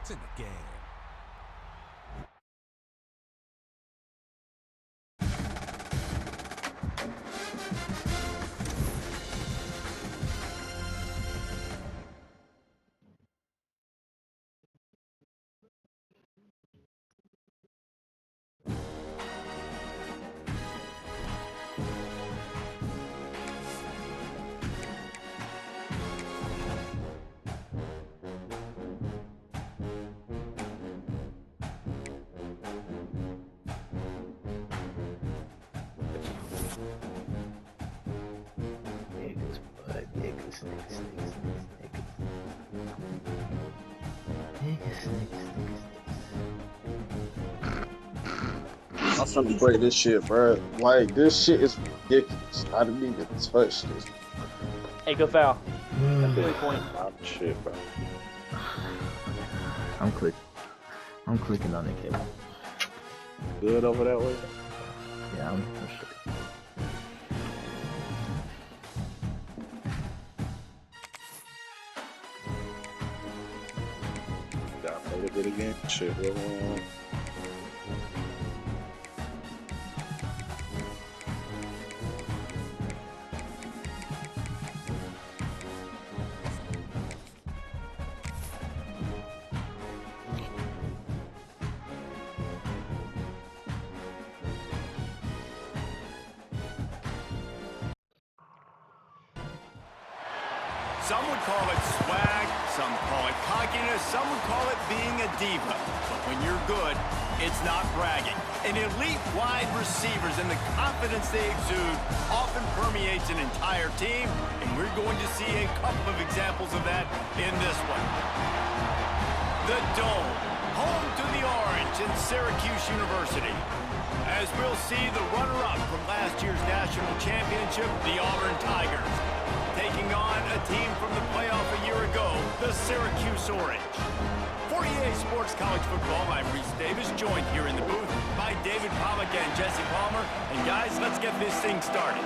It's in the game. I'm finna break this shit, bro. Like, this shit is ridiculous. I didn't even touch this. Hey, go foul. That's 3 point. Shit, bro. I'm clicking on it, Kevin. Good over that way? Yeah, I'm sure. Got a little bit again. Shit, Some would call it swag, some call it cockiness, some would call it being a diva. But when you're good, it's not bragging. An elite wide receivers and the confidence they exude often permeates an entire team, and we're going to see a couple of examples of that in this one. The Dome, home to the Orange in Syracuse University. As we'll see the runner-up from last year's national championship, the Auburn Tigers, taking on a team from the playoff a year ago, the Syracuse Orange. For EA Sports College Football, I'm Reese Davis, joined here in the booth by David Pollack and Jesse Palmer. And guys, let's get this thing started.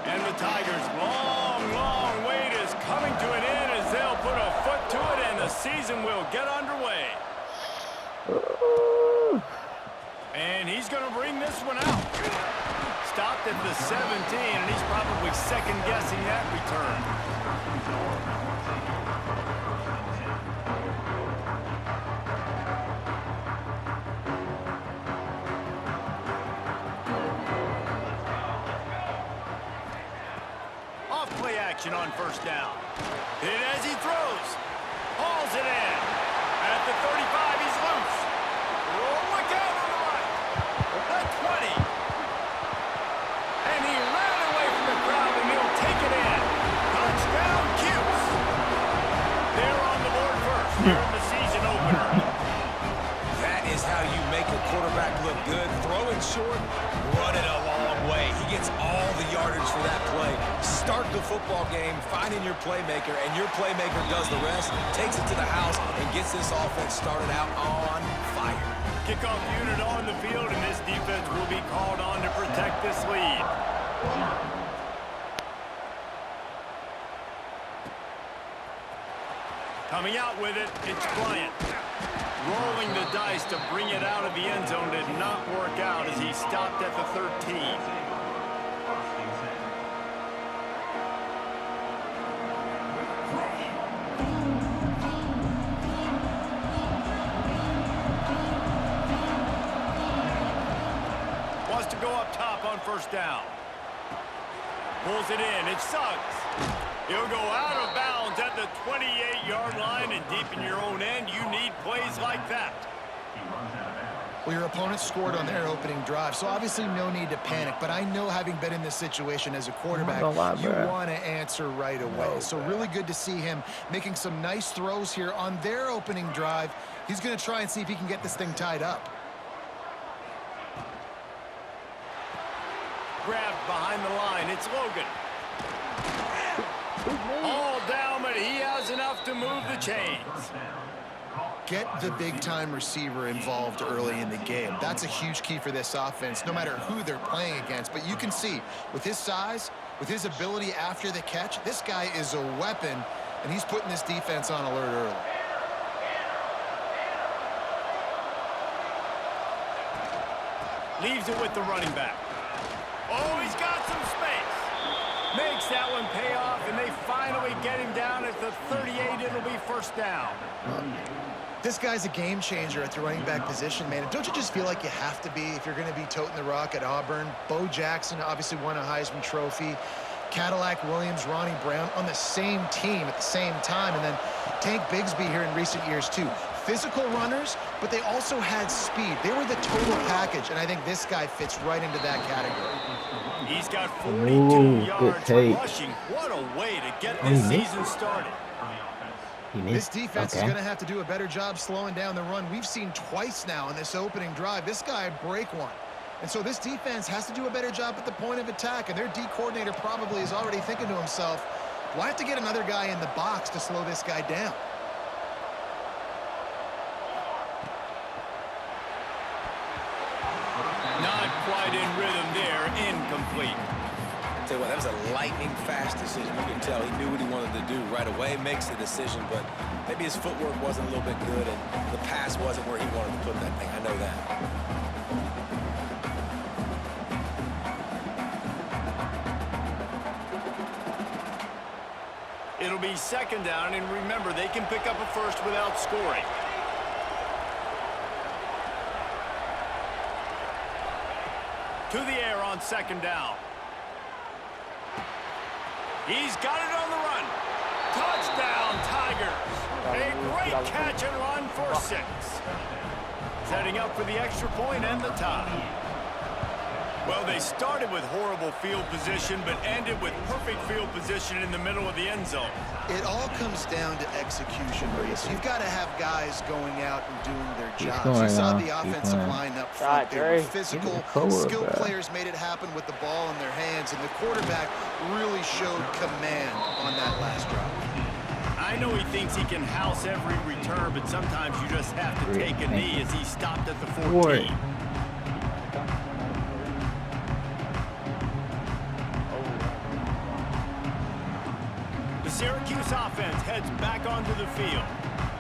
And the Tigers' long wait is coming to an end as they'll put a foot to it and the season will get underway. And he's going to bring this one out. Stopped at the 17, and he's probably second-guessing that return. Off-play action on first down. And as he throws, hauls it in. At the 35, he's loose. Oh, look out on the right. The 20. And he ran away from the crowd, and he'll take it in. Touchdown, Cuse. They're on the board first here in the season opener. That is how you make a quarterback look good. Throw it short, run it a long way. He gets all the yardage for that play. Start the football game, finding your playmaker, and your playmaker does the rest, takes it to the house, and gets this offense started out on fire. Kickoff unit on the field, and this defense will be called on to protect this lead. Coming out with it, it's Bryant. Rolling the dice to bring it out of the end zone did not work out as he stopped at the 13. Wants to go up top on first down. Pulls it in. It's Suggs. He'll go out of bounds at the 28-yard line, and deep in your own end, you need plays like that. Well, your opponent scored on their opening drive, so obviously no need to panic. But I know, having been in this situation as a quarterback, you want to answer right away. So really good to see him making some nice throws here on their opening drive. He's going to try and see if he can get this thing tied up. Grabbed behind the line. It's Logan. All down, but he has enough to move the chains. Get the big-time receiver involved early in the game. That's a huge key for this offense, no matter who they're playing against. But you can see, with his size, with his ability after the catch, this guy is a weapon, and he's putting this defense on alert early. Leaves it with the running back. Oh, he's got some space. Makes that one pay off, and they finally get him down at the 38. It'll be first down. This guy's a game changer at the running back position, man. And don't you just feel like you have to be if you're going to be toting the rock at Auburn? Bo Jackson obviously won a Heisman Trophy. Cadillac Williams, Ronnie Brown on the same team at the same time. And then Tank Bigsby here in recent years, too. Physical runners, but they also had speed. They were the total package, and I think this guy fits right into that category. He's got 42 yards rushing. What a way to get this season started. This defense is going to have to do a better job slowing down the run. We've seen twice now in this opening drive. This guy break one. And so this defense has to do a better job at the point of attack, and their D coordinator probably is already thinking to himself, do I have to get another guy in the box to slow this guy down? Not quite in rhythm there, incomplete. Tell you what, that was a lightning fast decision. You can tell he knew what he wanted to do right away, makes the decision, but maybe his footwork wasn't a little bit good and the pass wasn't where he wanted to put that thing. I know that. It'll be second down, and remember, they can pick up a first without scoring. To the air on second down. He's got it on the run. Touchdown, Tigers. A great catch and run for 6. Setting up for the extra point and the tie. Well, they started with horrible field position, but ended with perfect field position in the middle of the end zone. It all comes down to execution, Reese. You've got to have guys going out and doing their jobs. You saw the offensive line up front. They were physical, skilled players made it happen with the ball in their hands, and the quarterback really showed command on that last drive. I know he thinks he can house every return, but sometimes you just have to take a knee as he stopped at the 14. Syracuse offense heads back onto the field.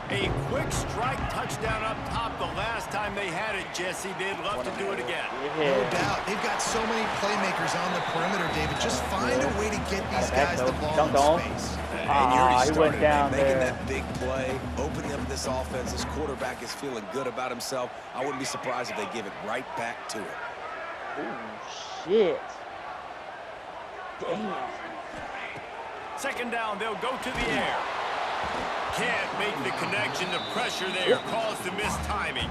A quick strike touchdown up top the last time they had it, Jesse. They'd love to do it again. No doubt. They've got so many playmakers on the perimeter, David. Just find a way to get these guys the ball in space. And you already started went down making there. that big play, opening up this offense. This quarterback is feeling good about himself. I wouldn't be surprised if they give it right back to him. Oh, shit. Damn. Second down, they'll go to the air. Can't make the connection. The pressure there caused the missed timing.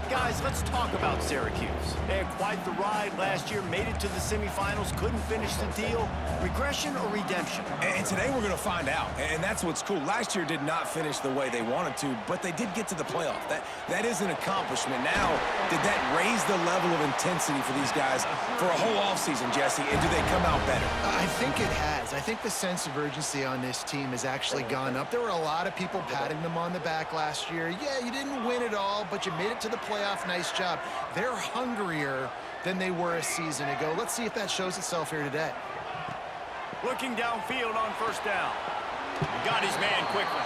Guys, let's talk about Syracuse. They had quite the ride last year, made it to the semifinals, couldn't finish the deal. Regression or redemption? And today we're going to find out. And that's what's cool. Last year did not finish the way they wanted to, but they did get to the playoff. That is an accomplishment. Now, did that raise the level of intensity for these guys for a whole offseason, Jesse? And do they come out better? I think it has. I think the sense of urgency on this team has actually gone up. There were a lot of people patting them on the back last year. Yeah, you didn't win it all, but you made it to the playoff. Nice job. They're hungrier than they were a season ago. Let's see if that shows itself here today. Looking downfield on first down. Got his man quickly.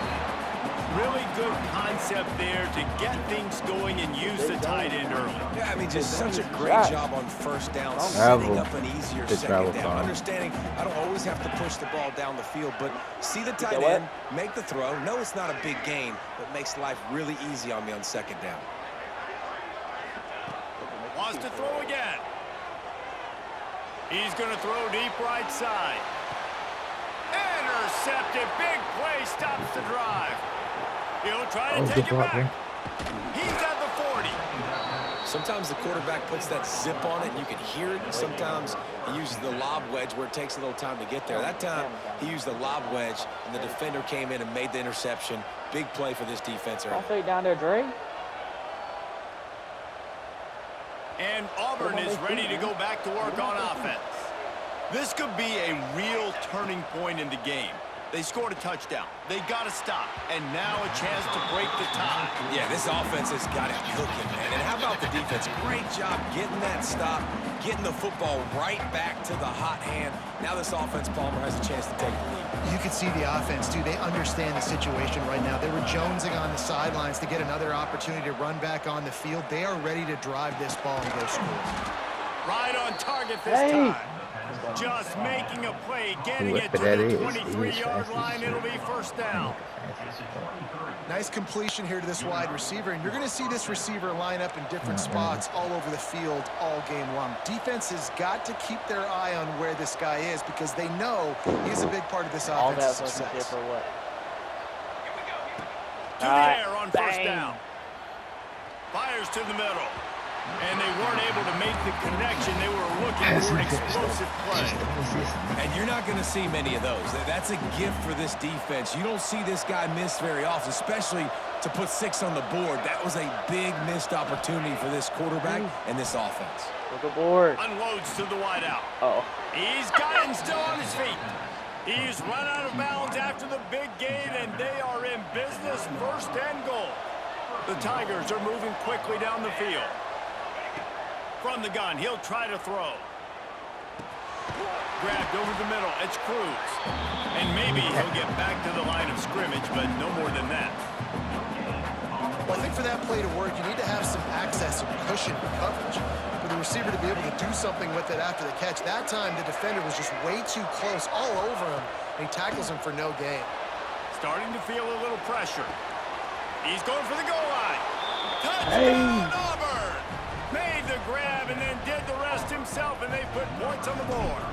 Really good concept there to get things going and use the tight end early. Yeah, I mean, just such a great job on first down, setting up an easier second down. Understanding I don't always have to push the ball down the field, but see the tight end, make the throw. No, it's not a big gain, but makes life really easy on me on second down. Wants to throw again. He's going to throw deep right side. Intercepted. Big play stops the drive. He'll try to take it back. He's at the 40. Sometimes the quarterback puts that zip on it and you can hear it. Sometimes he uses the lob wedge where it takes a little time to get there. That time he used the lob wedge and the defender came in and made the interception. Big play for this defense. I'll say down there, Dre. And Auburn is ready to go back to work on offense. This could be a real turning point in the game. They scored a touchdown. They got to stop. And now a chance to break the tie. Yeah, this offense has got it cooking, man. And how about the defense? Great job getting that stop, getting the football right back to the hot hand. Now this offense, Palmer, has a chance to take the lead. You can see the offense, too. They understand the situation right now. They were jonesing on the sidelines to get another opportunity to run back on the field. They are ready to drive this ball and go score. Right on target this time. Just making a play, getting it to the 23-yard line. It'll be first down. Nice completion here to this wide receiver, and you're going to see this receiver line up in different spots all over the field all game long. Defense has got to keep their eye on where this guy is because they know he's a big part of this offense's success. For what? To the air on first down. Fires to the middle. And they weren't able to make the connection. They were looking for an explosive play. And you're not going to see many of those. That's a gift for this defense. You don't see this guy miss very often, especially to put 6 on the board. That was a big missed opportunity for this quarterback and this offense. Look aboard. Unloads to the wideout. He's got him still on his feet. He's run out of bounds after the big gain, and they are in business, first and goal. The Tigers are moving quickly down the field. From the gun, he'll try to throw. Grabbed over the middle, it's Cruz. And maybe he'll get back to the line of scrimmage, but no more than that. Well, I think for that play to work, you need to have some access, some cushion and coverage. For the receiver to be able to do something with it after the catch. That time, the defender was just way too close, all over him, and he tackles him for no gain. Starting to feel a little pressure. He's going for the goal line. Touchdown, Auburn! Made the grab and then did the rest himself, and they put points on the board.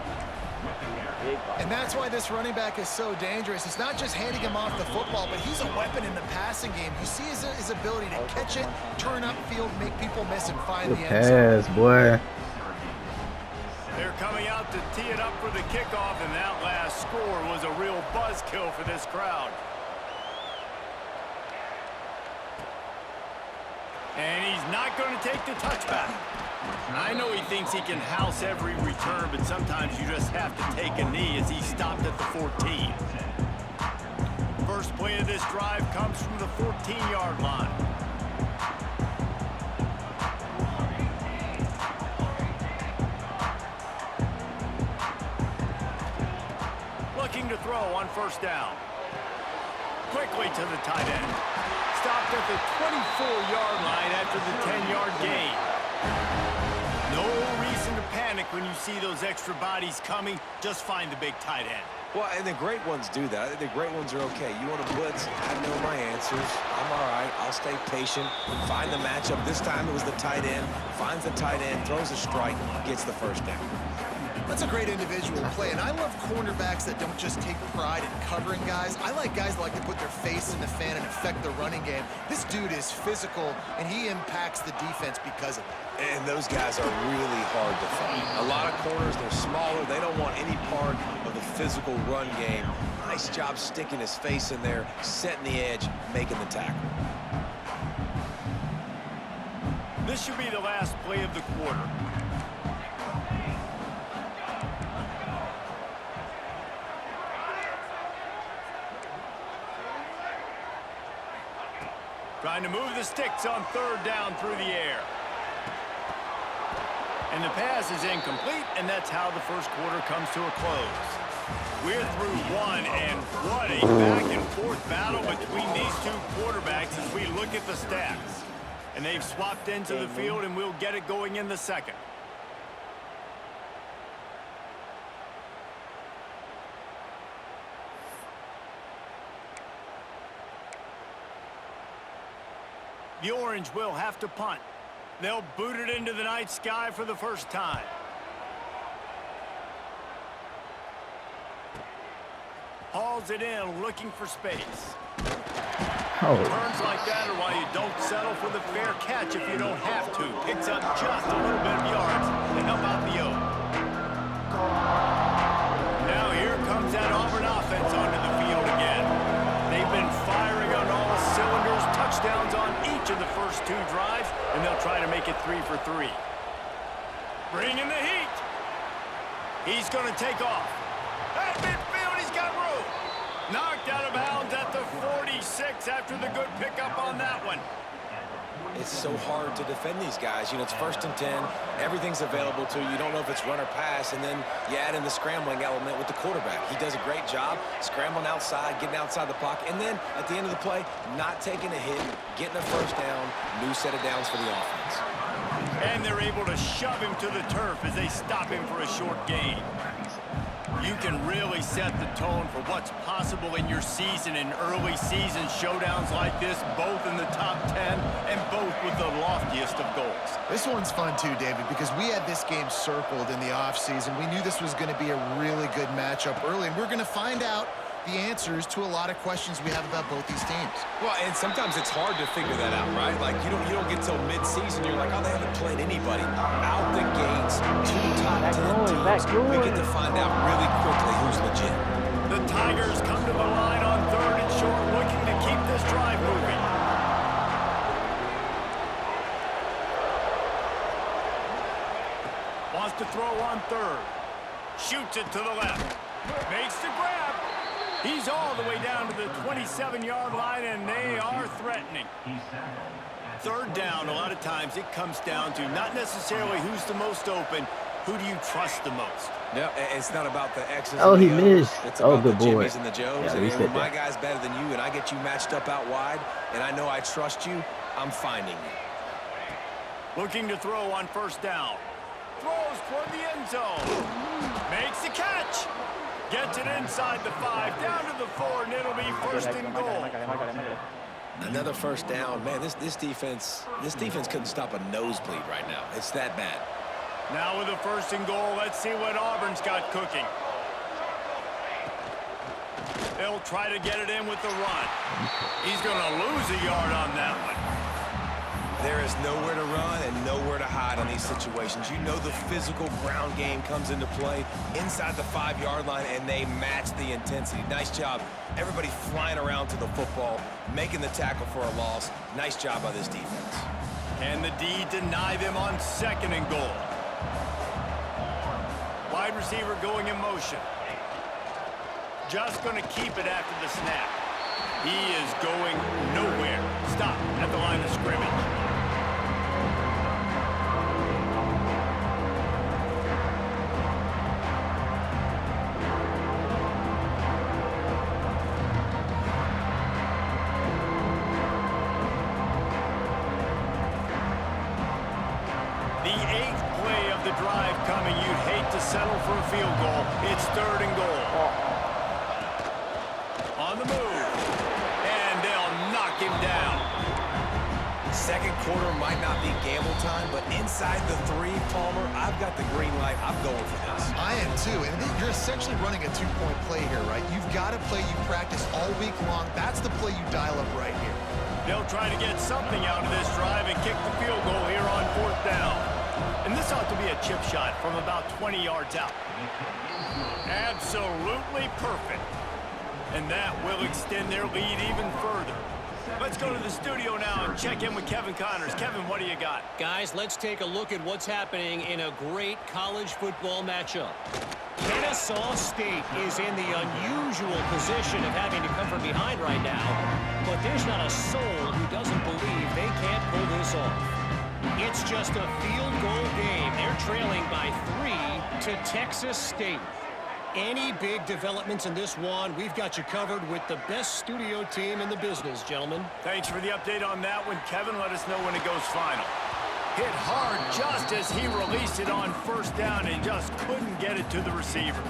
And that's why this running back is so dangerous. It's not just handing him off the football, but he's a weapon in the passing game. You see his ability to catch it, turn upfield, make people miss, and find the end zone. Pass, boy. They're coming out to tee it up for the kickoff, and that last score was a real buzzkill for this crowd. And he's not going to take the touchback. I know he thinks he can house every return, but sometimes you just have to take a knee as he stopped at the 14. First play of this drive comes from the 14-yard line. Looking to throw on first down. Quickly to the tight end. Stopped at the 24-yard line after the 10-yard gain. No reason to panic when you see those extra bodies coming. Just find the big tight end. Well, and the great ones do that. The great ones are okay. You want to blitz? I know my answers. I'm all right. I'll stay patient. Find the matchup. This time it was the tight end. Finds the tight end, throws a strike, gets the first down. That's a great individual play, and I love cornerbacks that don't just take pride in covering guys. I like guys that like to put their face in the fan and affect the running game. This dude is physical, and he impacts the defense because of it. And those guys are really hard to find. A lot of corners, they're smaller. They don't want any part of the physical run game. Nice job sticking his face in there, setting the edge, making the tackle. This should be the last play of the quarter. Trying to move the sticks on third down through the air. And the pass is incomplete, and that's how the first quarter comes to a close. We're through one, and what a back-and-forth battle between these two quarterbacks as we look at the stats. And they've swapped into the field, and we'll get it going in the second. The Orange will have to punt. They'll boot it into the night sky for the first time. Hauls it in, looking for space. Turns like that are why you don't settle for the fair catch if you don't have to. Picks up just a little bit of yards to help out the Oak. Now here comes that Auburn offense onto the field again. They've been firing on all cylinders, touchdowns on each of the first two drives, and they'll try to make it 3 for 3. Bringing the heat. He's going to take off. At midfield, he's got room. Knocked out of bounds at the 46 after the good pickup on that one. It's so hard to defend these guys. You know, it's 1st and 10. Everything's available to you. You don't know if it's run or pass, and then you add in the scrambling element with the quarterback. He does a great job scrambling outside, getting outside the pocket, and then at the end of the play, not taking a hit, getting a first down, new set of downs for the offense. And they're able to shove him to the turf as they stop him for a short gain. You can really set the tone for what's possible in your season in early season showdowns like this, both in the top 10 and both with the loftiest of goals. This one's fun too, David, because we had this game circled in the offseason. We knew this was going to be a really good matchup early, and we're going to find out the answers to a lot of questions we have about both these teams. Well, and sometimes it's hard to figure that out, right? Like, you don't get till mid-season, you're like, oh, they haven't played anybody. Out the gates, 2 top 10 teams. We get to find out really quickly who's legit. The Tigers come to the line on 3rd and short, looking to keep this drive moving. Wants to throw on 3rd. Shoots it to the left. Makes the grab. He's all the way down to the 27-yard line, and they are threatening. 3rd down, a lot of times it comes down to not necessarily who's the most open, who do you trust the most? No, it's not about the X's Oh, and he the missed. O's. It's Oh, about good the boy. Jimmys and the Joes. Yeah, And reset when my that. guy's better than you and I get you matched up out wide, and I know I trust you, I'm finding you. Looking to throw on 1st down. Throws toward the end zone. Makes the catch. Gets it inside the 5, down to the 4, and it'll be 1st and goal. Another 1st down. Man, this defense couldn't stop a nosebleed right now. It's that bad. Now with a 1st and goal, let's see what Auburn's got cooking. They'll try to get it in with the run. He's going to lose a yard on that one. There is nowhere to run and nowhere to hide in these situations. You know the physical ground game comes into play inside the 5-yard line, and they match the intensity. Nice job. Everybody flying around to the football, making the tackle for a loss. Nice job by this defense. Can the D deny them on 2nd and goal? Wide receiver going in motion. Just going to keep it after the snap. He is going nowhere. Stop at the line of scrimmage. The 8th play of the drive coming. You'd hate to settle for a field goal. It's 3rd and goal. On the move. And they'll knock him down. 2nd quarter might not be gamble time, but inside the 3, Palmer, I've got the green light. I'm going for this. I am too, and you're essentially running a 2-point play here, right? You've got a play you practice all week long. That's the play you dial up right here. They'll try to get something out of this drive and kick the field goal here on 4th down. And this ought to be a chip shot from about 20 yards out. Absolutely perfect. And that will extend their lead even further. Let's go to the studio now and check in with Kevin Connors. Kevin, what do you got? Guys, let's take a look at what's happening in a great college football matchup. Kennesaw State is in the unusual position of having to come from behind right now, but there's not a soul who doesn't believe they can't pull this off. It's just a field goal game. They're trailing by 3 to Texas State. Any big developments in this one, we've got you covered with the best studio team in the business, gentlemen. Thanks for the update on that one, Kevin. Let us know when it goes final. Hit hard just as he released it on 1st down and just couldn't get it to the receiver.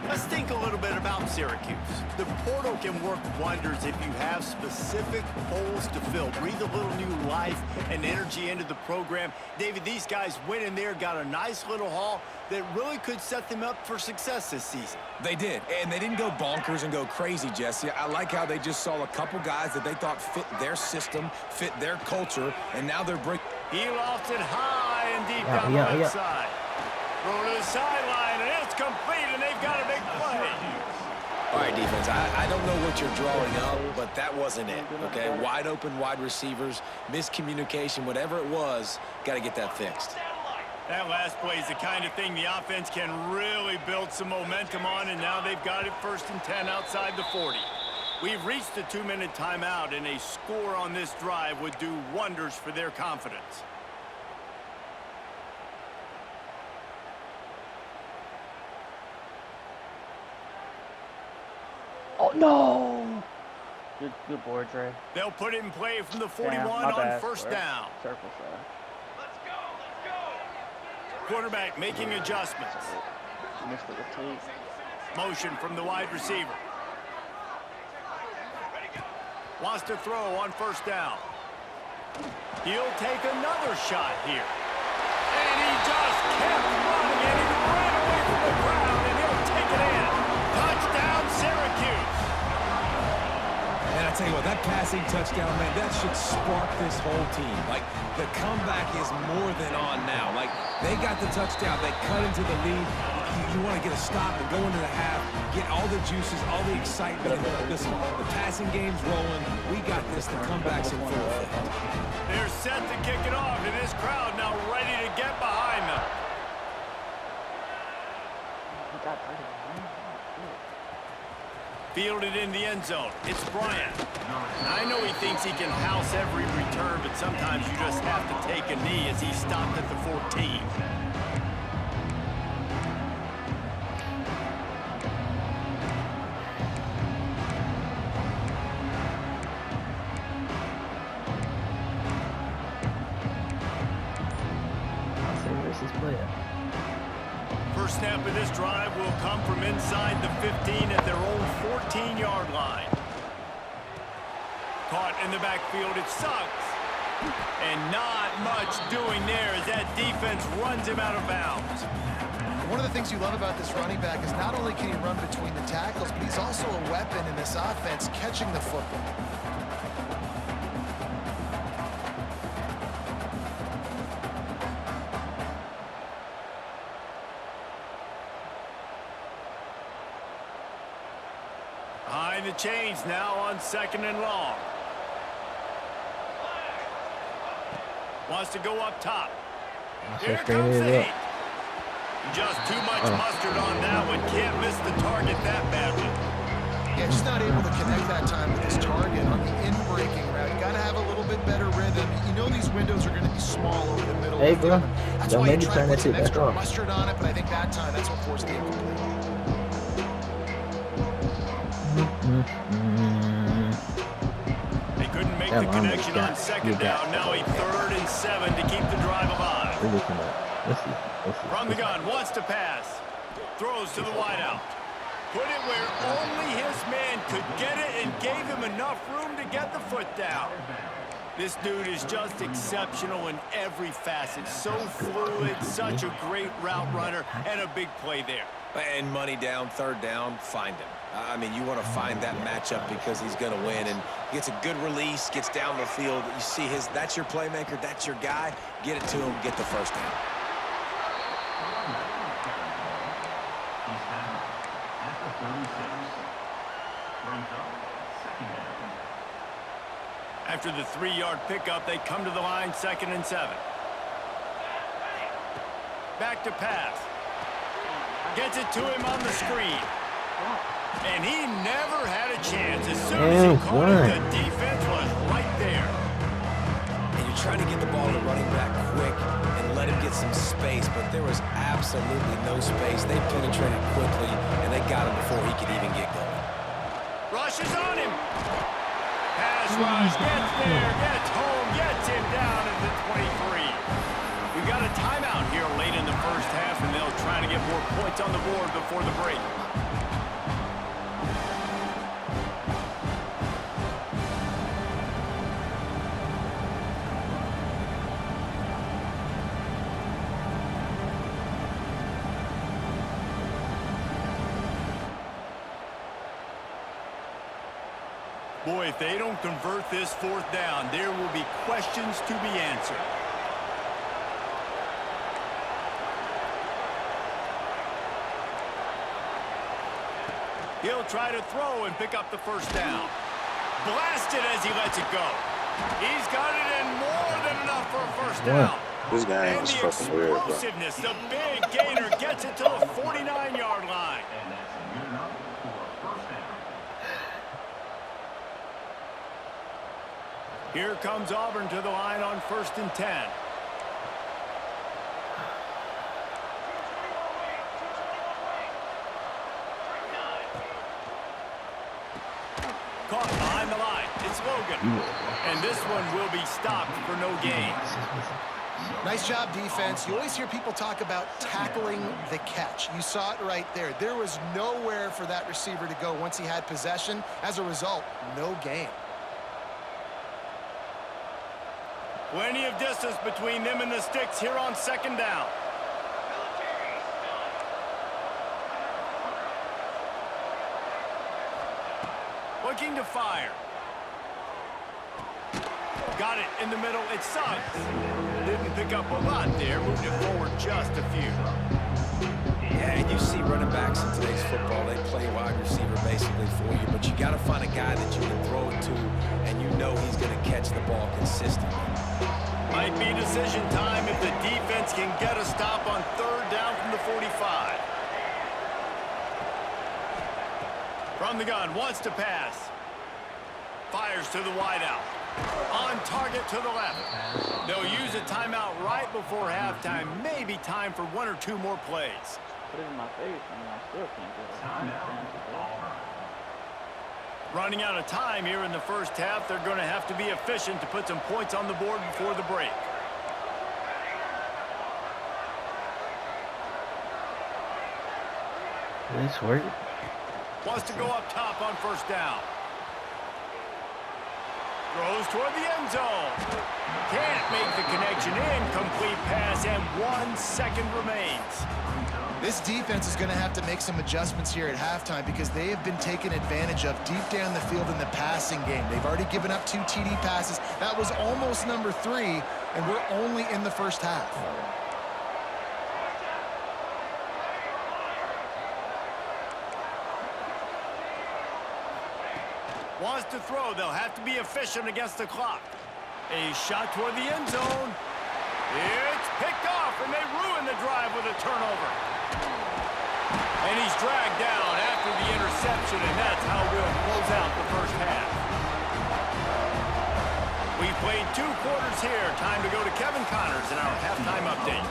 Let's think a little bit about Syracuse. The portal can work wonders if you have specific holes to fill. Breathe a little new life and energy into the program. David, these guys went in there, got a nice little haul that really could set them up for success this season. They did, and they didn't go bonkers and go crazy, Jesse. I like how they just saw a couple guys that they thought fit their system, fit their culture, and now they're breaking. He lofted high and deep down the left side. Throw to the sideline, and it's complete, and they've got a big play. All right, defense, I don't know what you're drawing up, but that wasn't it, okay? Wide open wide receivers, miscommunication, whatever it was, got to get that fixed. That last play is the kind of thing the offense can really build some momentum on, and now they've got it 1st and 10 outside the 40. We've reached the 2-minute timeout, and a score on this drive would do wonders for their confidence. Oh, no! Good board, Dre. They'll put it in play from the 41 on first down. Circle shot. Quarterback making adjustments. Missed it with tape. Motion from the wide receiver. Wants to throw on first down. He'll take another shot here. And he just kept running, and he ran away from the ground, and he'll take it in. Touchdown, Syracuse. And I tell you what, that passing touchdown, man, that should spark this whole team. Like, the comeback is more than on now. Like, they got the touchdown. They cut into the lead. You want to get a stop and go into the half, get all the juices, all the excitement. Listen, the passing game's rolling. We got this. The comeback's in full effect. They're set to kick it off, and this crowd now ready to get behind them. Fielded in the end zone. It's Bryant. I know he thinks he can house every return, but sometimes you just have to take a knee as he stopped at the 14. First snap of this drive will come from inside the 15 at their own 14-yard line. Caught in the backfield, it sucks. And not much doing there as that defense runs him out of bounds. One of the things you love about this running back is not only can he run between the tackles, but he's also a weapon in this offense catching the football. Behind the chains now on 2nd and long. Wants to go up top. Here comes the heat. Just too much mustard on that one. Can't miss the target that badly. Yeah, just not able to connect that time with his target on the in-breaking route. You got to have a little bit better rhythm. You know these windows are going to be small over the middle. Hey, bro. That's why you try to put some extra mustard on it, but I think that time, that's what forced the incomplete. They couldn't make the connection on 2nd down. Now a 3rd and 7 to keep the drive alive. From the gun, wants to pass. Throws to the wideout. Put it where only his man could get it and gave him enough room to get the foot down. This dude is just exceptional in every facet. So fluid, such a great route runner, and a big play there. And money down, 3rd down, find him. I mean, you want to find that matchup because he's going to win. And gets a good release, gets down the field. You see that's your playmaker, that's your guy. Get it to him, get the first down. After the 3-yard pickup, they come to the line, 2nd and 7. Back to pass. Gets it to him on the screen. And he never had a chance. As soon as he caught it, the defense was right there. And you're trying to get the ball to running back quick and let him get some space, but there was absolutely no space. They penetrated quickly, and they got him before he could even get going. Rushes on him. Pass rush, gets there, gets home, gets him down at the 23. We've got a timeout here late in the first half, and they'll try to get more points on the board before the break. Boy, if they don't convert this 4th down, there will be questions to be answered. He'll try to throw and pick up the first down. Blasted as he lets it go. He's got it in more than enough for a first down. This guy And is the fucking weird, bro. explosiveness, the big gainer gets it to the 49-yard line. Here comes Auburn to the line on 1st and 10. Caught behind the line. It's Logan. And this one will be stopped for no gain. Nice job, defense. You always hear people talk about tackling the catch. You saw it right there. There was nowhere for that receiver to go once he had possession. As a result, no gain. Plenty of distance between them and the sticks here on 2nd down. Looking to fire. Got it in the middle. It's Suggs. Didn't pick up a lot there. Moved it forward just a few. Yeah, and you see running backs in today's football, they play wide receiver basically for you, but you got to find a guy that you can throw it to, and you know he's going to catch the ball consistently. Might be decision time if the defense can get a stop on 3rd down from the 45. From the gun, wants to pass. Fires to the wideout. On target to the left. They'll use a timeout right before halftime. Maybe time for 1 or 2 more plays. Put it in my face, and I still can't get it. Running out of time here in the first half. They're going to have to be efficient to put some points on the board before the break. This work. Wants to go up top on 1st down. Throws toward the end zone. Can't make the connection. Incomplete pass, and 1 second remains. This defense is going to have to make some adjustments here at halftime because they have been taken advantage of deep down the field in the passing game. They've already given up 2 TD passes. That was almost number 3, and we're only in the first half. Wants to throw. They'll have to be efficient against the clock. A shot toward the end zone. It's picked off, and they ruin the drive with a turnover. And he's dragged down after the interception, and that's how we'll close out the first half. We've played 2 quarters here. Time to go to Kevin Connors in our halftime update.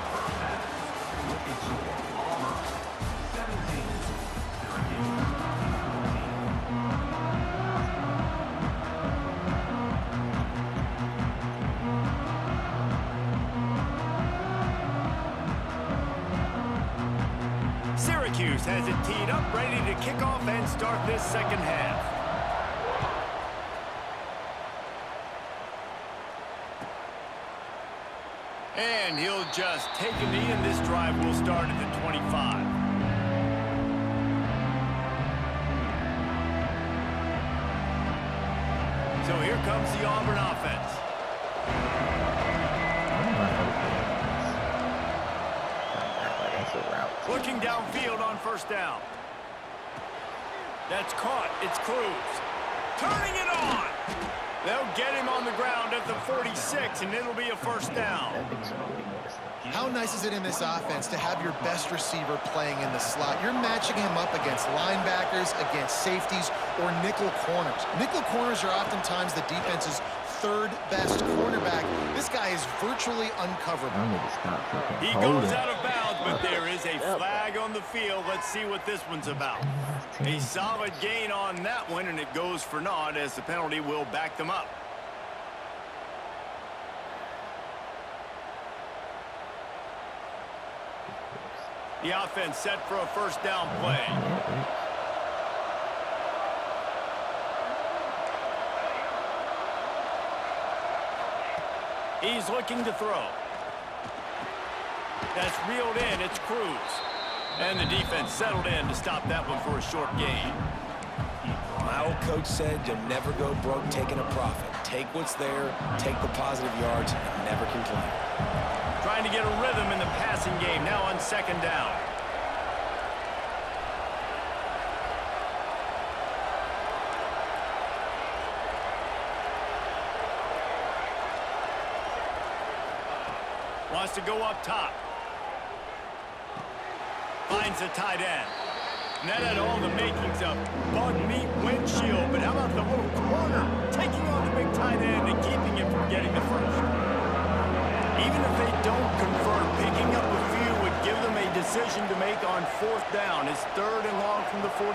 Syracuse has it teed up, ready to kick off and start this second half. And he'll just take a knee, and this drive will start at the 25. So here comes the Auburn offense. Looking downfield on 1st down. That's caught. It's Cruz. Turning it on. They'll get him on the ground at the 46, and it'll be a 1st down. How nice is it in this offense to have your best receiver playing in the slot? You're matching him up against linebackers, against safeties, or nickel corners. Nickel corners are oftentimes the defense's 3rd best cornerback. This guy is virtually uncoverable. He goes out of bounds, but there is a flag on the field. Let's see what this one's about. A solid gain on that one, and it goes for naught as the penalty will back them up. The offense set for a 1st down play. He's looking to throw. That's reeled in. It's Cruz. And the defense settled in to stop that one for a short gain. My old coach said you'll never go broke taking a profit. Take what's there, take the positive yards, and never complain. Trying to get a rhythm in the passing game now on 2nd down. Wants to go up top. Finds the tight end. And that had all the makings of bug meat windshield. But how about the little corner taking on the big tight end and keeping him from getting the first? Even if they don't convert, picking up a few would give them a decision to make on 4th down. It's 3rd and long from the 45.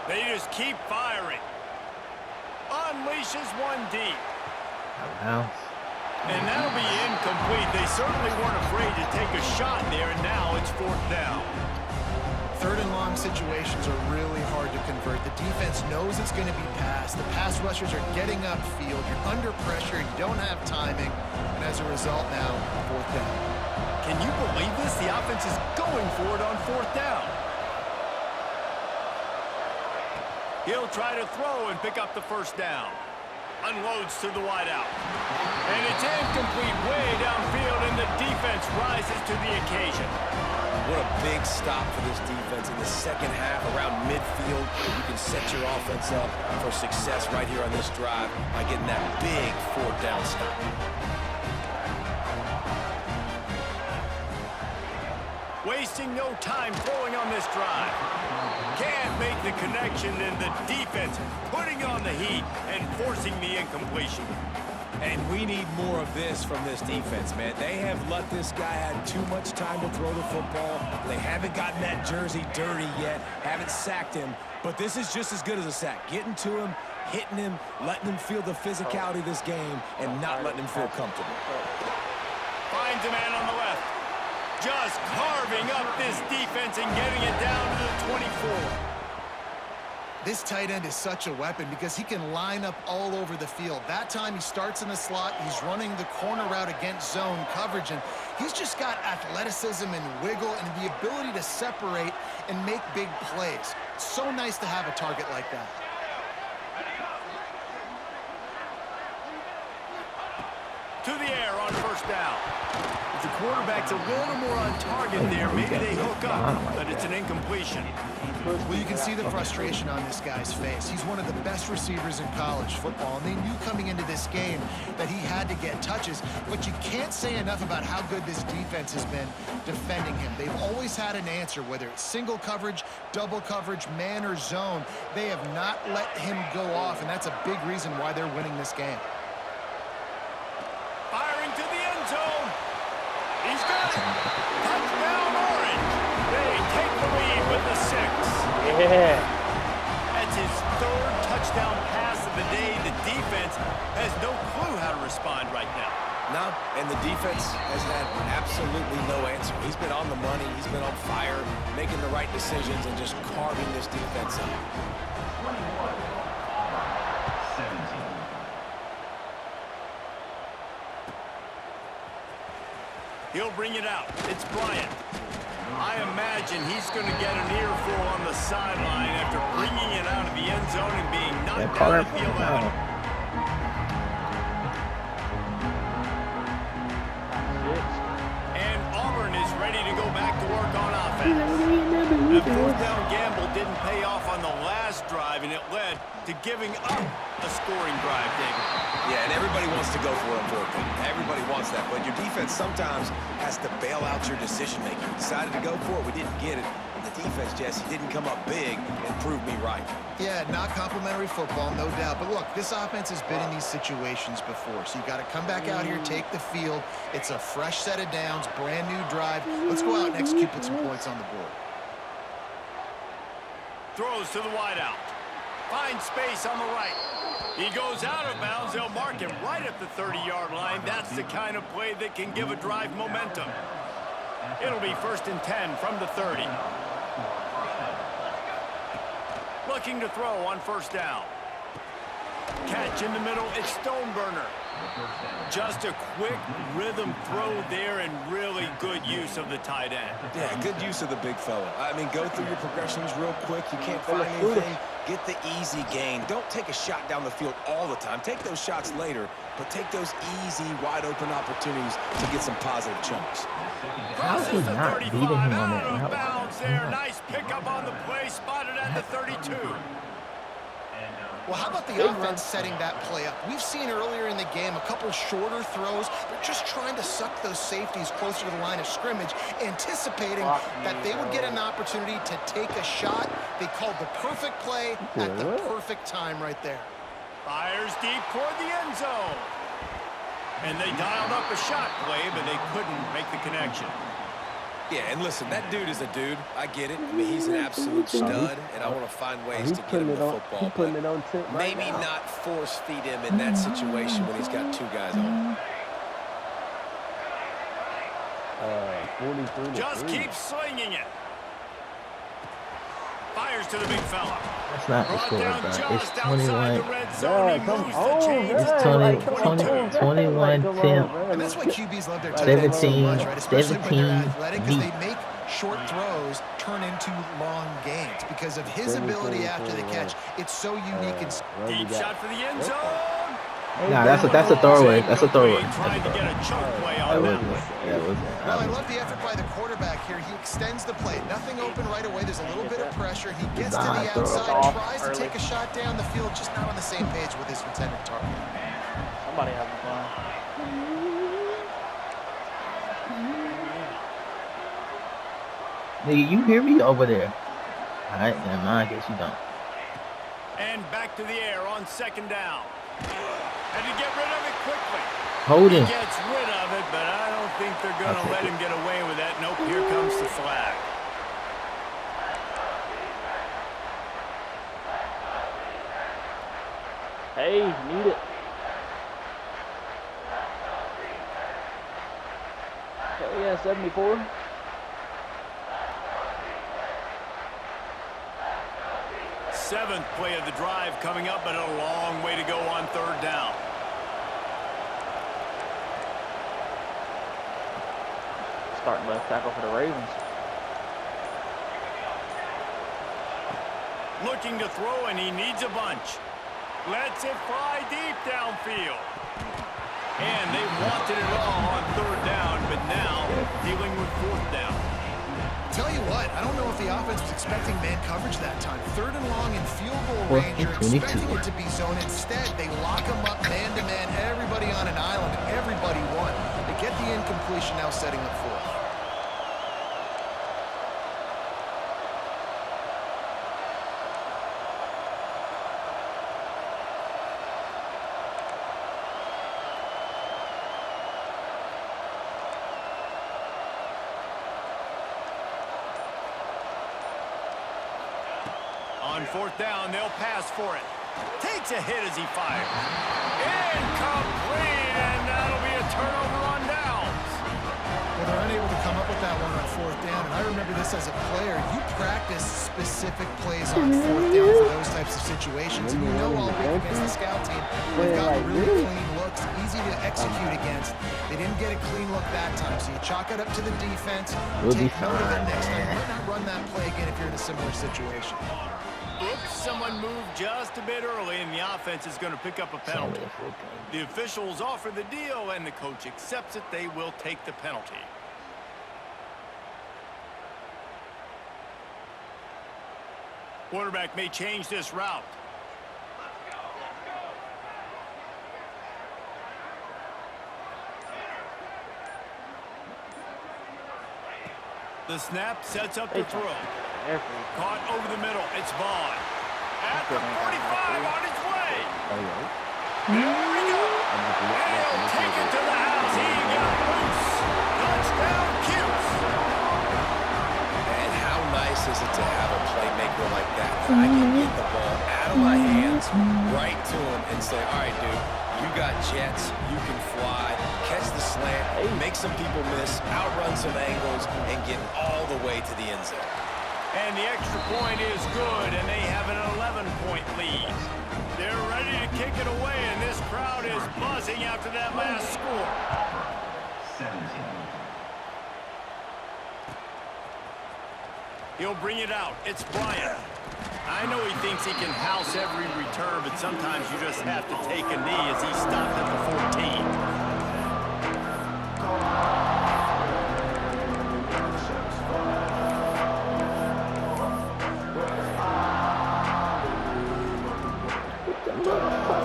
They just keep firing. Unleashes one deep. Now. And that'll be incomplete. They certainly weren't afraid to take a shot there, and now it's 4th down. 3rd and long situations are really hard to convert. The defense knows it's going to be passed. The pass rushers are getting upfield. You're under pressure. You don't have timing. And as a result now, 4th down. Can you believe this? The offense is going for it on 4th down. He'll try to throw and pick up the 1st down. Unloads to the wideout. And it's incomplete way downfield, and the defense rises to the occasion. What a big stop for this defense in the second half around midfield. You can set your offense up for success right here on this drive by getting that big 4th down stop. Wasting no time throwing on this drive. Can't make the connection, and the defense putting on the heat and forcing the incompletion. And we need more of this from this defense, man. They have let this guy have too much time to throw the football. They haven't gotten that jersey dirty yet, haven't sacked him. But this is just as good as a sack. Getting to him, hitting him, letting him feel the physicality of this game, and not letting him feel comfortable. Finds a man on the left. Just carving up this defense and getting it down to the 24. This tight end is such a weapon because he can line up all over the field. That time he starts in the slot, he's running the corner route against zone coverage, and he's just got athleticism and wiggle and the ability to separate and make big plays. It's so nice to have a target like that. To the air on 1st down. If the quarterback's a little more on target there, maybe they hook up, but it's an incompletion. Well, you can see the frustration on this guy's face. He's one of the best receivers in college football, and they knew coming into this game that he had to get touches, but you can't say enough about how good this defense has been defending him. They've always had an answer, whether it's single coverage, double coverage, man or zone. They have not let him go off, and that's a big reason why they're winning this game. Firing to the end zone. He's got it. Touchdown, Orange. They take the lead with the 6. Yeah. That's his 3rd touchdown pass of the day. The defense has no clue how to respond right now. No, and the defense has had absolutely no answer. He's been on the money. He's been on fire, making the right decisions, and just carving this defense up. He'll bring it out. It's Bryant. I imagine he's going to get an earful on the sideline after bringing it out of the end zone and being knocked down at the 11. And Auburn is ready to go back to work on offense. The 4th down gamble didn't pay off on the last drive, and it led to giving up a scoring drive, David. Yeah, and everybody wants to go for it on 4th down. Everybody wants that, but your defense sometimes has to bail out your decision-making. You decided to go for it, we didn't get it. And the defense, Jesse, didn't come up big and prove me right. Yeah, not complimentary football, no doubt. But look, this offense has been in these situations before, so you got to come back out here, take the field. It's a fresh set of downs, brand new drive. Let's go out and execute, put some points on the board. Throws to the wideout. Finds space on the right. He goes out of bounds. They'll mark him right at the 30-yard line. That's the kind of play that can give a drive momentum. It'll be 1st and 10 from the 30. Looking to throw on 1st down. Catch in the middle. It's Stoneburner. Just a quick rhythm throw there and really good use of the tight end. Yeah, good use of the big fella. I mean, go through your progressions real quick. You can't find anything. Get the easy gain. Don't take a shot down the field all the time. Take those shots later, but take those easy, wide-open opportunities to get some positive chunks. How is he not beating him on that Out of route? bounds there. Nice pickup on the play. Spotted at the 32. Well, how about the offense setting that play up? We've seen earlier in the game a couple shorter throws. They're just trying to suck those safeties closer to the line of scrimmage, anticipating that they would get an opportunity to take a shot. They called the perfect play at the perfect time right there. Fires deep toward the end zone. And they dialed up a shot play, but they couldn't make the connection. Yeah, and listen, that dude is a dude. I get it. I mean, he's an absolute stud, and I want to find ways to get him the football. He's putting it on tip right Maybe now. not force feed him in that situation when he's got two guys on. 43 Just keep slinging it. Fires to the big fella. That's not the Brought score, down bro. It's just outside the 21. red zone. He come moves the on, chains. It's man. 21-10. And that's why QBs love their tight ends so 17, much, right? Especially when they're 17 athletic, because deep. they make short throws turn into long gains because of his ability after the catch. It's so unique and Deep shot for the end zone. Nah, that's a throwaway. That's a throwaway. Trying to get a choke play That on was that one. it. That was it. well, I love the effort by the quarterback here. He extends the play. Nothing open right away. There's a little bit of pressure. He gets to the outside, tries to take a shot down the field, just not on the same page with his intended target. Somebody having fun. Nigga, you hear me over there? Alright, never mind. I guess you don't. And back to the air on second down. Had to get rid of it quickly. Hold He him. gets rid of it, but I don't think they're going to let him get away with that. Nope, here comes the flag. Hey, need it. Hell yeah, 74. Seventh play of the drive coming up, but a long way to go on third down. Starting left tackle for the Ravens. Looking to throw, and he needs a bunch. Lets it fly deep downfield. And they wanted it all on third down, but now dealing with fourth down. Tell you what, I don't know if the offense was expecting man coverage that time. Third and long in field goal Well, range. You're 22. expecting it to be zone. Instead, they lock them up man-to-man, everybody on an island, and everybody won. They get the incompletion, now setting up fourth. On fourth down, they'll pass for it. Takes a hit as he fires. Incomplete, and that'll be a turnover on downs. Well, they're unable to come up with that one on fourth down, and I remember this as a player. You practice specific plays on fourth down for those types of situations, and you know all week against the scout team, they've got really clean looks, easy to execute against. They didn't get a clean look that time, so you chalk it up to the defense. We'll be Take note of it fine, next time. You man. might not run that play again if you're in a similar situation. Oops, someone moved just a bit early, and the offense is going to pick up a It's only penalty. a full game. The officials offer the deal, and the coach accepts it. They will take the penalty. Quarterback may change this route. The snap sets up the throw. Caught over the middle. It's Vaughn. At the 45 on his way. There we go. And he'll take it to the house. He got loose. Touchdown, Cuse. And how nice is it to have a playmaker like that I can get the ball out of my hands right to him and say, all right, dude, you got jets, you can fly, catch the slant, make some people miss, outrun some angles, and get all the way to the end zone. And the extra point is good, and they have an 11-point lead. They're ready to kick it away, and this crowd is buzzing after that last score. 17. He'll bring it out. It's Bryant. I know he thinks he can house every return, but sometimes you just have to take a knee as he stopped at the 14.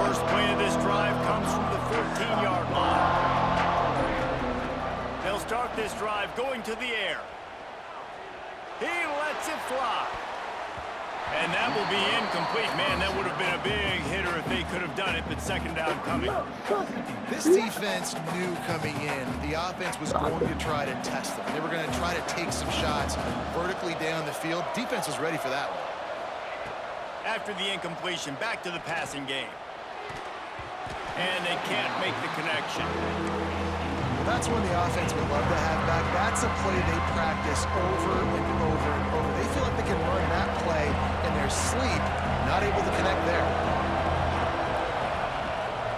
First play of this drive comes from the 14-yard line. They'll start this drive going to the air. He lets it fly. And that will be incomplete. Man, that would have been a big hitter if they could have done it, but second down coming. This defense knew coming in the offense was going to try to test them. They were going to try to take some shots vertically down the field. Defense was ready for that one. After the incompletion, back to the passing game. And they can't make the connection. Well, that's when the offense would love to have back. That's a play they practice over and over and over. They feel like they can run that play in their sleep, not able to connect there.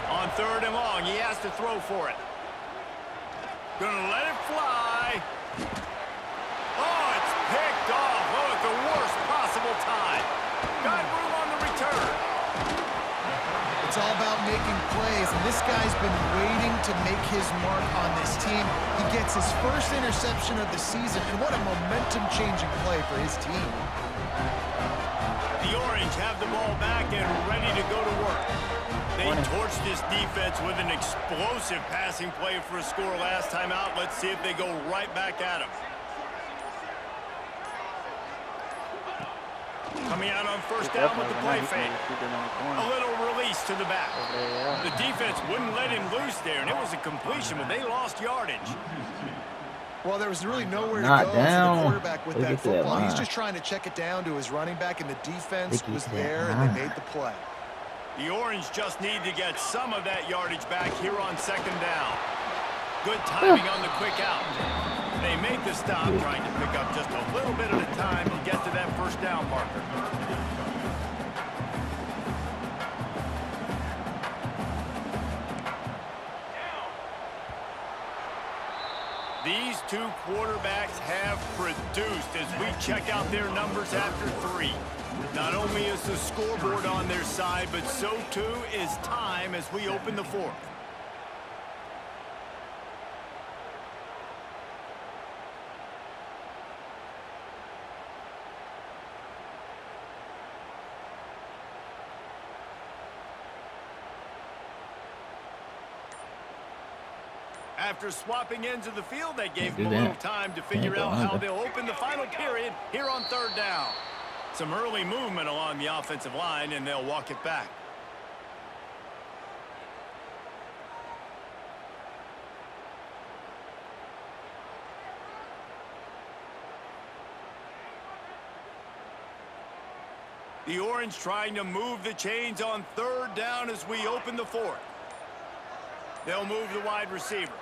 On third and long, he has to throw for it. Gonna let it fly. Oh, it's picked off. Oh, at the worst possible time. Got room on the return. It's all about making plays, and this guy's been waiting to make his mark on this team. He gets his first interception of the season, and what a momentum-changing play for his team. The Orange have the ball back and ready to go to work. They torched this defense with an explosive passing play for a score last time out. Let's see if they go right back at him. Coming out on first down with the play fake. A little release to the back. The defense wouldn't let him loose there, and it was a completion, but they lost yardage. Well, there was really nowhere to go for the quarterback with that football. He's just trying to check it down to his running back, and the defense was there, and they made the play. The Orange just need to get some of that yardage back here on second down. Good timing on the quick out. They make the stop, trying to pick up just a little bit at a time to get to that first down marker. These two quarterbacks have produced as we check out their numbers after three. Not only is the scoreboard on their side, but so too is time as we open the fourth. After swapping ends of the field, that gave them a little time to figure out how they'll open the final period here on third down. Some early movement along the offensive line, and they'll walk it back. The Orange trying to move the chains on third down as we open the fourth. They'll move the wide receiver.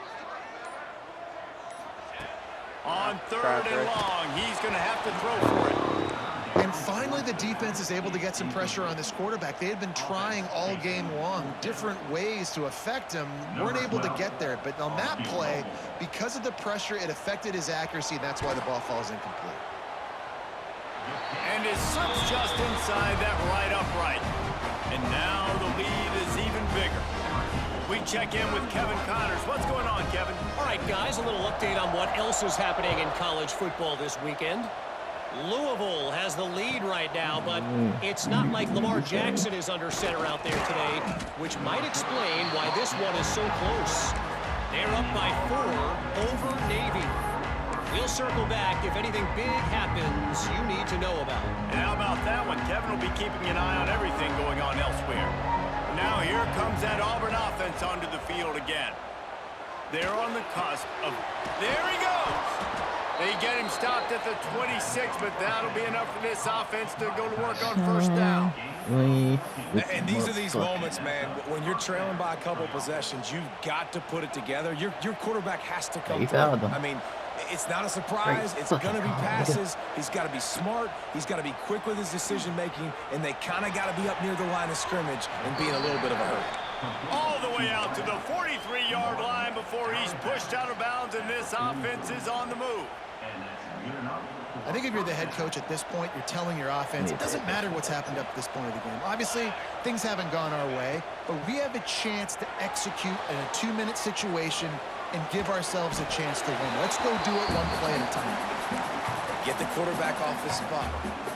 On third and long, he's going to have to throw for it. And finally, the defense is able to get some pressure on this quarterback. They had been trying all game long different ways to affect him. Weren't able to get there. But on that play, because of the pressure, it affected his accuracy, and that's why the ball falls incomplete. And it slips just inside that right upright. And now the lead is even bigger. We check in with Kevin Connors. What's going on, Kevin? All right, guys, a little update on what else is happening in college football this weekend. Louisville has the lead right now, but it's not like Lamar Jackson is under center out there today, which might explain why this one is so close. They're up by 4 over Navy. We'll circle back if anything big happens you need to know about. And how about that one? Kevin will be keeping an eye on everything going on elsewhere. Now here comes that Auburn offense onto the field again. They're on the cusp of... There he goes! They get him stopped at the 26, but that'll be enough for this offense to go to work on first down. And these are these moments, man, when you're trailing by a couple possessions, you've got to put it together. Your quarterback has to come through. I mean, It's not a surprise. It's going to be passes. He's got to be smart. He's got to be quick with his decision-making, and they kind of got to be up near the line of scrimmage and be in a little bit of a hurry. All the way out to the 43-yard line before he's pushed out of bounds, and this offense is on the move. I think if you're the head coach at this point, you're telling your offense, it doesn't matter what's happened up to this point of the game. Obviously, things haven't gone our way, but we have a chance to execute in a 2-minute situation and give ourselves a chance to win. Let's go do it one play at a time. Get the quarterback off his spot.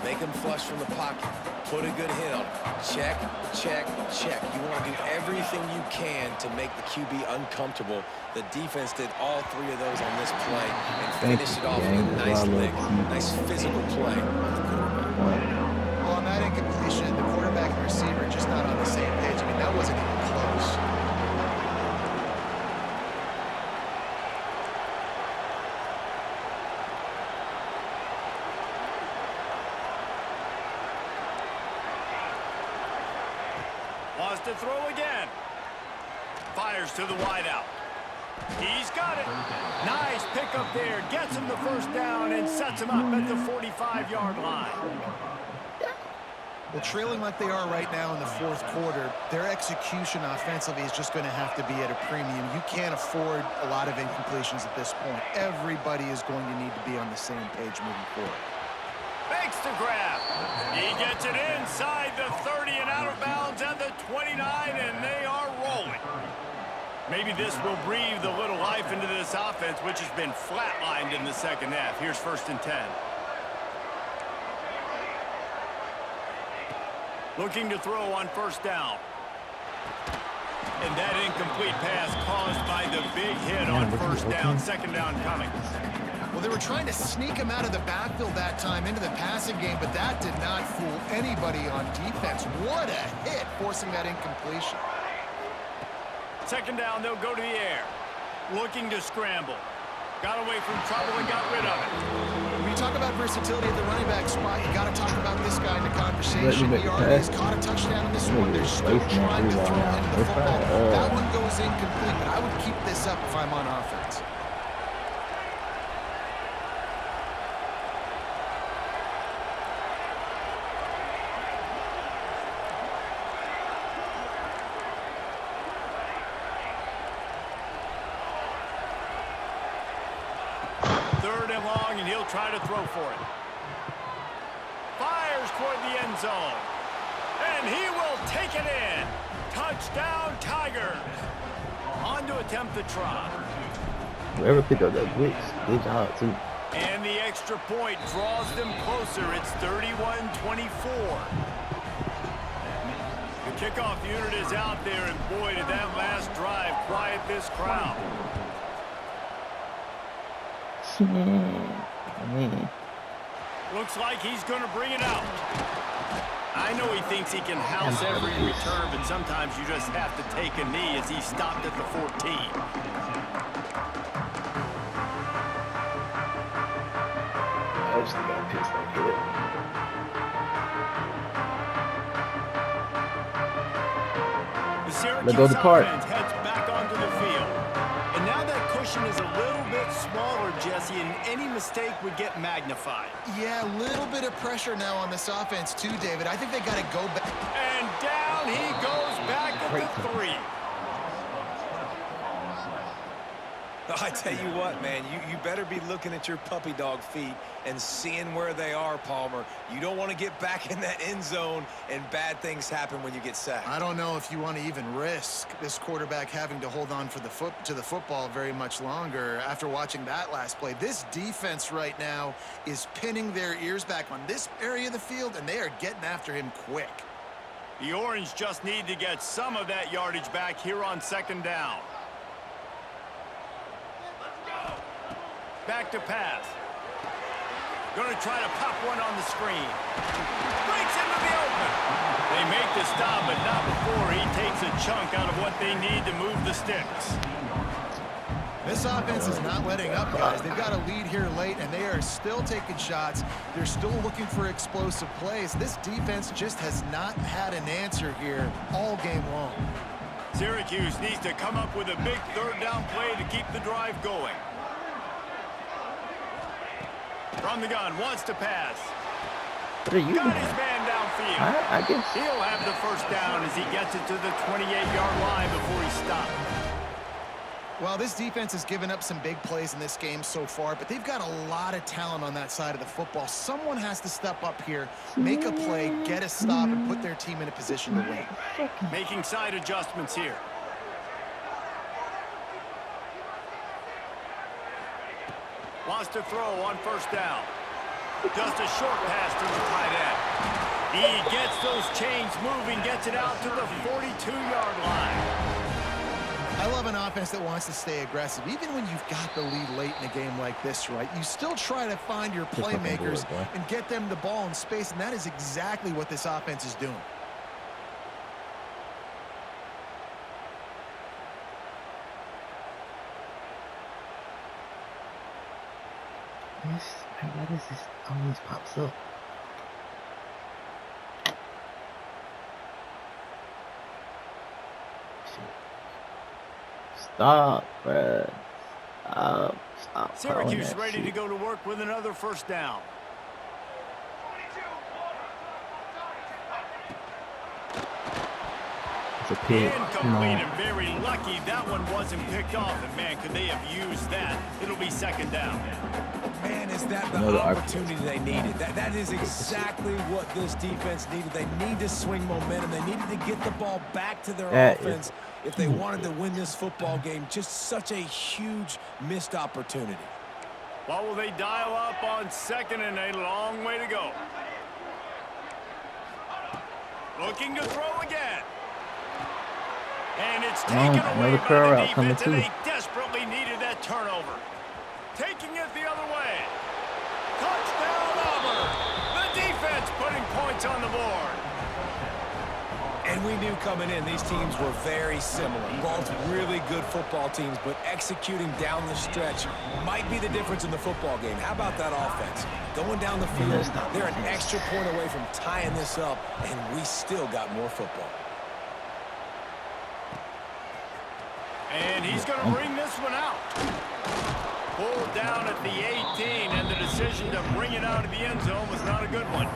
Make him flush from the pocket. Put a good hit on him. Check, check, check. You want to do everything you can to make the QB uncomfortable. The defense did all 3 of those on this play and finished it off with a nice lick. Nice physical play on the quarterback. Well, on that incompletion, the quarterback and receiver are just not on the same page. I mean, that wasn't even close. Wants to throw again. Fires to the wideout. He's got it. Nice pickup there. Gets him the first down and sets him up at the 45-yard line. Well, trailing like they are right now in the fourth quarter, their execution offensively is just going to have to be at a premium. You can't afford a lot of incompletions at this point. Everybody is going to need to be on the same page moving forward. Makes the grab. He gets it inside the 30 and out of bounds at the 29, and they are rolling. Maybe this will breathe a little life into this offense, which has been flatlined in the second half. Here's 1st and 10. Looking to throw on 1st down. And that incomplete pass caused by the big hit on 1st down. 2nd down coming. Well, they were trying to sneak him out of the backfield that time into the passing game, but that did not fool anybody on defense. What a hit, forcing that incompletion. 2nd down, they'll go to the air. Looking to scramble. Got away from trouble and got rid of it. When you talk about versatility at the running back spot, you got to talk about this guy in the conversation. He already has caught a touchdown in this one. They're still trying to throw him the football. That one goes incomplete, but I would keep this up if I'm on offense. Try to throw for it. Fires toward the end zone. And he will take it in. Touchdown, Tigers. On to attempt the try. Whoever picked up that blitz, good job, too. And the extra point draws them closer. It's 31-24. The kickoff unit is out there, and boy, did that last drive quiet this crowd. Looks like he's going to bring it out. I know he thinks he can house every return, but sometimes you just have to take a knee as he stopped at the 14. I just got pissed right here. The Syracuse offense heads back onto the field. And now that cushion is a little bit smaller, Jesse, and any mistake would get magnified. Yeah, a little bit of pressure now on this offense too, David. I think they got to go back. And down he goes back at the 3. I tell you what, man, you better be looking at your puppy dog feet and seeing where they are, Palmer. You don't want to get back in that end zone and bad things happen when you get sacked. I don't know if you want to even risk this quarterback having to hold on for the football very much longer after watching that last play. This defense right now is pinning their ears back on this area of the field, and they are getting after him quick. The Orange just need to get some of that yardage back here on 2nd down. Back to pass. Going to try to pop one on the screen. Breaks into the open. They make the stop, but not before he takes a chunk out of what they need to move the sticks. This offense is not letting up, guys. They've got a lead here late, and they are still taking shots. They're still looking for explosive plays. This defense just has not had an answer here all game long. Syracuse needs to come up with a big 3rd down play to keep the drive going. From the gun, wants to pass. What are you Got doing? his man downfield. I guess. He'll have the first down as he gets it to the 28-yard line before he stops. Well, this defense has given up some big plays in this game so far, but they've got a lot of talent on that side of the football. Someone has to step up here, make a play, get a stop, and put their team in a position to win. Making side adjustments here. Wants to throw on first down. Just a short pass to the tight end. He gets those chains moving, gets it out to the 42-yard line. I love an offense that wants to stay aggressive. Even when you've got the lead late in a game like this, right, you still try to find your playmakers and get them the ball in space, and that is exactly what this offense is doing. Why does this always pops up? Stop, bruh. Stop. Syracuse ready to go to work with another first down. It's a pig. Incomplete and very lucky that one wasn't picked off. And, man, could they have used that? It'll be second down. Man, is that the opportunity they needed? That is exactly what this defense needed. They need to swing momentum. They needed to get the ball back to their offense if they wanted to win this football game. Just such a huge missed opportunity. What will they dial up on second and a long way to go? Looking to throw again. And it's taken away by the defense, and they desperately needed that turnover. Taking it the other way. Touchdown, Auburn. The defense putting points on the board. And we knew coming in, these teams were very similar. Both really good football teams, but executing down the stretch might be the difference in the football game. How about that offense? Going down the field, they're an extra point away from tying this up, and we still got more football. And he's going to bring this one out. Pulled down at the 18, and the decision to bring it out of the end zone was not a good one.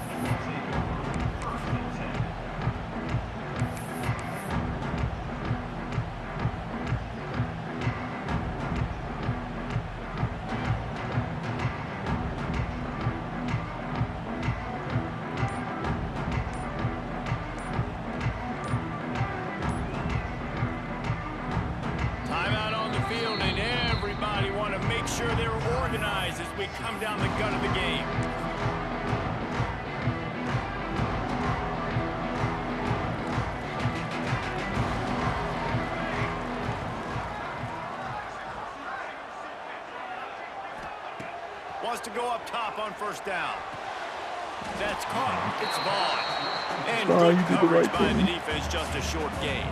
Come down the gun of the game. Wants to go up top on first down. That's caught. It's Vaughn. And good coverage by the defense, just a short gain.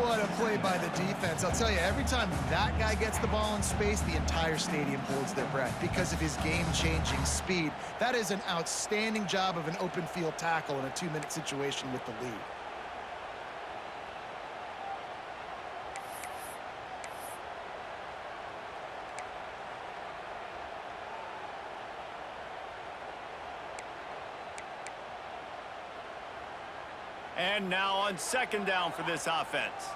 What a play by the defense. I'll tell you, every time that guy gets the ball in space, the entire stadium holds their breath because of his game-changing speed. That is an outstanding job of an open field tackle in a 2-minute situation with the lead. And now on second down for this offense.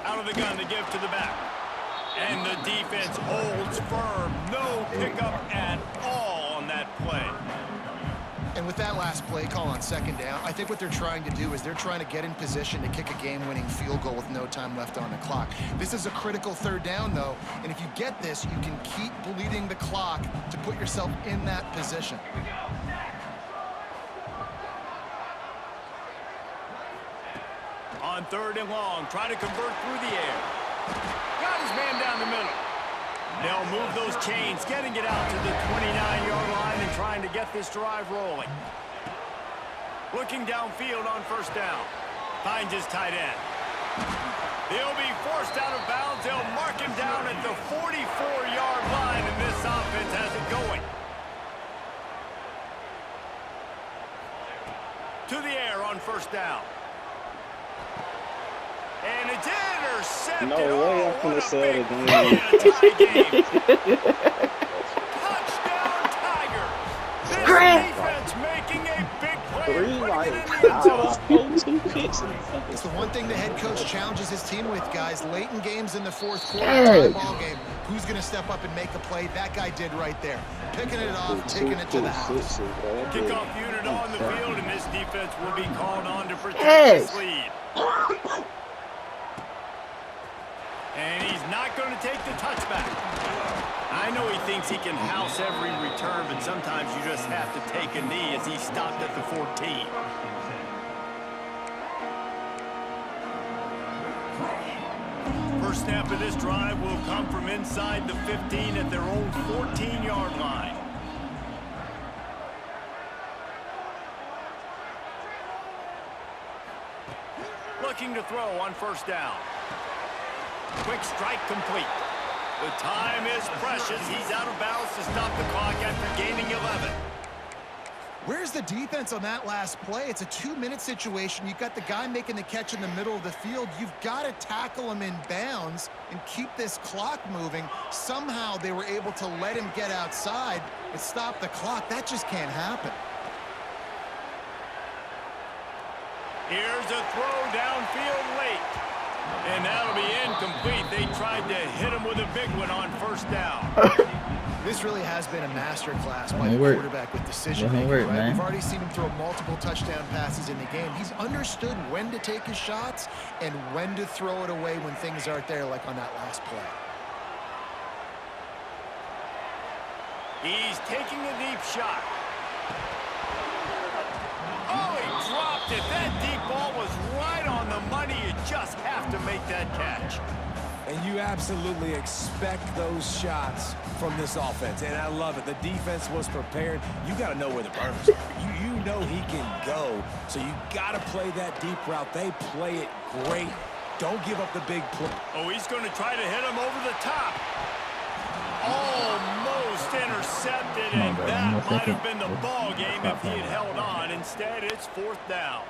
Out of the gun to give to the back. And the defense holds firm. No pickup at all on that play. And with that last play call on second down, I think what they're trying to do is they're trying to get in position to kick a game-winning field goal with no time left on the clock. This is a critical third down, though, and if you get this, you can keep bleeding the clock to put yourself in that position. On third and long, try to convert through the air. Got his man down the middle. They'll move those chains, getting it out to the 29-yard line and trying to get this drive rolling. Looking downfield on first down. Finds his tight end. They'll be forced out of bounds. They'll mark him down at the 44-yard line, and this offense has it going. To the air on first down. And it's intercepted. kept No it. way I'm Oh, finna what a sell big the game. play in a tie game. Touchdown, Tiger. This defense making a big play. Three, and putting like, it in the end zone. 2 picks in the It's the fucking one thing the head coach challenges his team with, guys. Late in games in the fourth quarter, Hey. tie ball game. Who's going to step up and make a play? That guy did right there. Picking it off, taking it to the house. Kickoff unit on the field, and this defense will be called on to protect Yes. this lead. And he's not going to take the touchback. I know he thinks he can house every return, but sometimes you just have to take a knee as he stopped at the 14. First snap of this drive will come from inside the 15 at their own 14-yard line. Looking to throw on first down. Quick strike complete. The time is precious. He's out of bounds to stop the clock after gaining 11. Where's the defense on that last play? It's a 2-minute situation. You've got the guy making the catch in the middle of the field. You've got to tackle him in bounds and keep this clock moving. Somehow they were able to let him get outside and stop the clock. That just can't happen. Here's a throw downfield late. And that'll be incomplete. They tried to hit him with a big one on first down. This really has been a masterclass by the Doesn't work. quarterback with decision Doesn't making. work, Right? man. We've already seen him throw multiple touchdown passes in the game. He's understood when to take his shots and when to throw it away when things aren't there, like on that last play. He's taking a deep shot. Oh, he dropped it. That deep ball was right on the money. You just have to make that catch. And you absolutely expect those shots from this offense. And I love it. The defense was prepared. You got to know where the burners are. You know he can go. So you got to play that deep route. They play it great. Don't give up the big play. Oh, he's going to try to hit him over the top. Almost intercepted, and bro. that No might have second. been the ball game if he had held on. Instead, it's fourth down.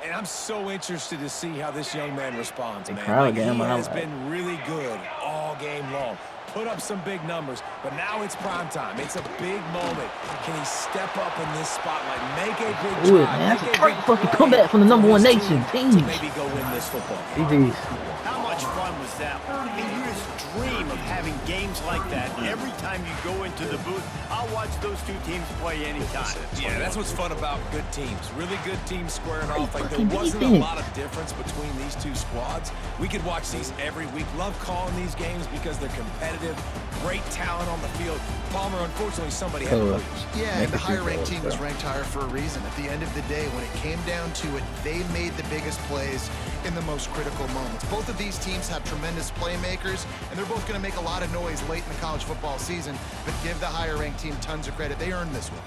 And I'm so interested to see how this young man responds, man. crowd He game, I has like. been really good all game long. Put up some big numbers, but now it's prime time. It's a big moment. Can he step up in this spotlight? Make a big Do it, drive, man. make That's a a great big fucking play comeback from the number for one his nation. team to Jeez. maybe go win this football game. GG's. How much fun was that? And you just dream of having games like that every time you go into the booth. I'll watch those two teams play anytime. Yeah, that's what's fun about good teams. Really good teams squaring off. Like, there fucking wasn't a defense. lot of difference between these two squads. We could watch these every week. Love calling these games because they're competitive. Great talent on the field. Palmer, unfortunately, somebody had to lose. Yeah, Make and the it higher three ranked goals, team was bro. ranked higher for a reason. At the end of the day, when it came down to it, they made the biggest plays in the most critical moments. Both of these teams have tremendous playmakers, and they're both going to make a lot of noise late in the college football season, but give the higher ranked team tons of credit. They earned this one.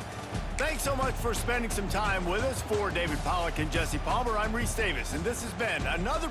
Thanks so much for spending some time with us. For David Pollack and Jesse Palmer, I'm Reese Davis, and this has been another